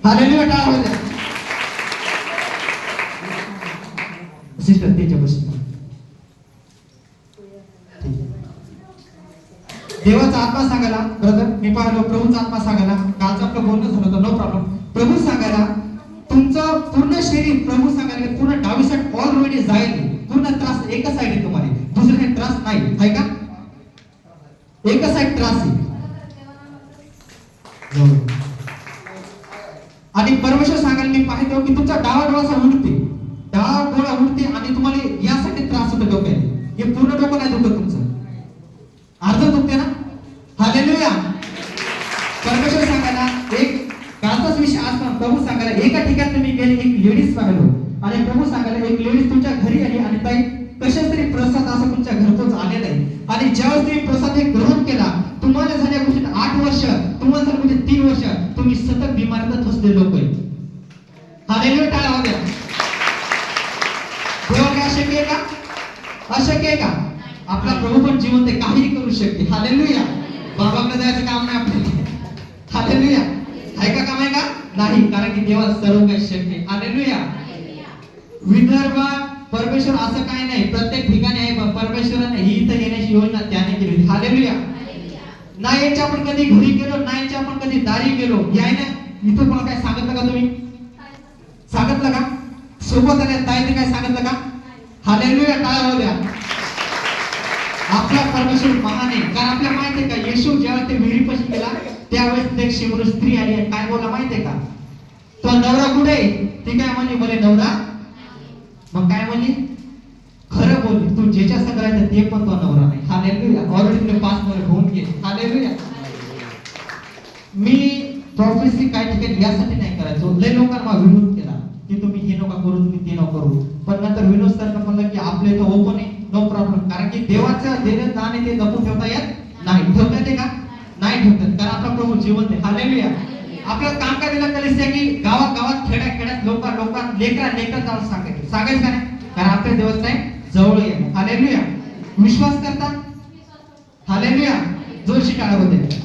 Hallelujah टाळा वाजवा. Sister त्याच्या बशी देवाचा आत्मा सांगायला ब्रदर मी पाहिलो प्रभूचा आत्मा सांगायला कालचं आपलं बोलणं झालं होतं नो प्रॉब्लेम. प्रभू सांगायला तुमचं पूर्ण शरीर प्रभू सांगायला पूर्ण डावी साईड ऑलरेडी जाईल. पूर्ण त्रास एकच साईड आहे तुम्हाला दुसरी साईड त्रास नाही आहे का एकच साईड त्रास आहे. आणि परमेश्वर सांगायला मी पाहतो की तुमचा डावा डोळा उडते डावा डोळा उडते आणि तुम्हाला यासाठी त्रास होतो डोक्याने. हे पूर्ण डोकं नाही दुखत तुमचं अर्ध दुखते ना. हालेलुया. परमेश्वर सांगायला एक कालचाच विषय आज प्रभू सांगायला एका ठिकाणी तुम्ही गेले एक लेडीज पाहिलो आणि प्रभू सांगायला एक लेडीज तुमच्या घरी आली आणि ताई कशाच तरी प्रसाद असं तुमच्या घरपोच आलेला आहे आणि ज्यावेळेस तुम्ही प्रसाद ग्रहण केला तुम्हाला झाल्या गोष्टीत 8 वर्ष तुम्हाला झालं म्हणजे 3 वर्ष तुम्ही सतत बिमारीत फसले लोक आहे. हालेलुया टाळा वाजवा. देवा काय अशक्य आहे का अशक्य आहे का. आपला प्रभू पण जिवंत आहे काहीही करू शकते. हालेलुया. बाबाकडे जायचं काम नाही आपल्याला. हालेलुया. आहे का काम आहे का नाही कारण की देवा सर्व काही शक्य आहे. हालेलुया. विदर्भात परमेश्वर असं काही नाही प्रत्येक ठिकाणी आहे पण परमेश्वराने ही इथं येण्याची योजना त्याने केली. हालेलुया. नाही याच्या आपण कधी घरी गेलो नाही याच्या आपण कधी दारी गेलो याय ना इथं कोणा काय सांगितलं का तुम्ही सांगितलं का सोबत आल्या ताईने काय सांगितलं का. हालेलुया टाळा वाजवा द्या. आपला परमेश्वर महान आहे कारण आपल्याला माहिती आहे का येशू जेव्हा ते विहिरीपाशी गेला त्यावेळेस एक शिमरू स्त्री आली आणि काय बोलला माहिती आहे का तो नवरा कुठे ती काय म्हणली बोले नवरा मग काय म्हणली खरं बोलली तू ज्याच्या संग राहायचं ते पण तो नवरा नाही. हालेलुया. ऑलरेडी तुला 5 मुलं होऊन गेले. हालेलुया. मी प्रोफेसी काय ठिकाणी यासाठी नाही करायचो लय लोकांना विरोध केला की तुम्ही हे नका करू तुम्ही ते नका करू पण नंतर विनोद सर म्हणलं की आपले तो ओपन आहे नो प्रॉब्लेम कारण की देवाचं देणं दान आहे ते जपून ठेवता येत नाही. ठेवता येते का नाही ठेवतात कारण आपला प्रभू जिवंत आहे. हालेलुया. आपल्याला काम काय दिलं कलिसिया की गावात खेड्यात लोकांना लेकरा जाऊन सांगायचं का नाही कारण आपल्या देवस्थान जवळ आहे. हालेलुया. विश्वास करता. हालेलुया. जोरशी टाळा होते.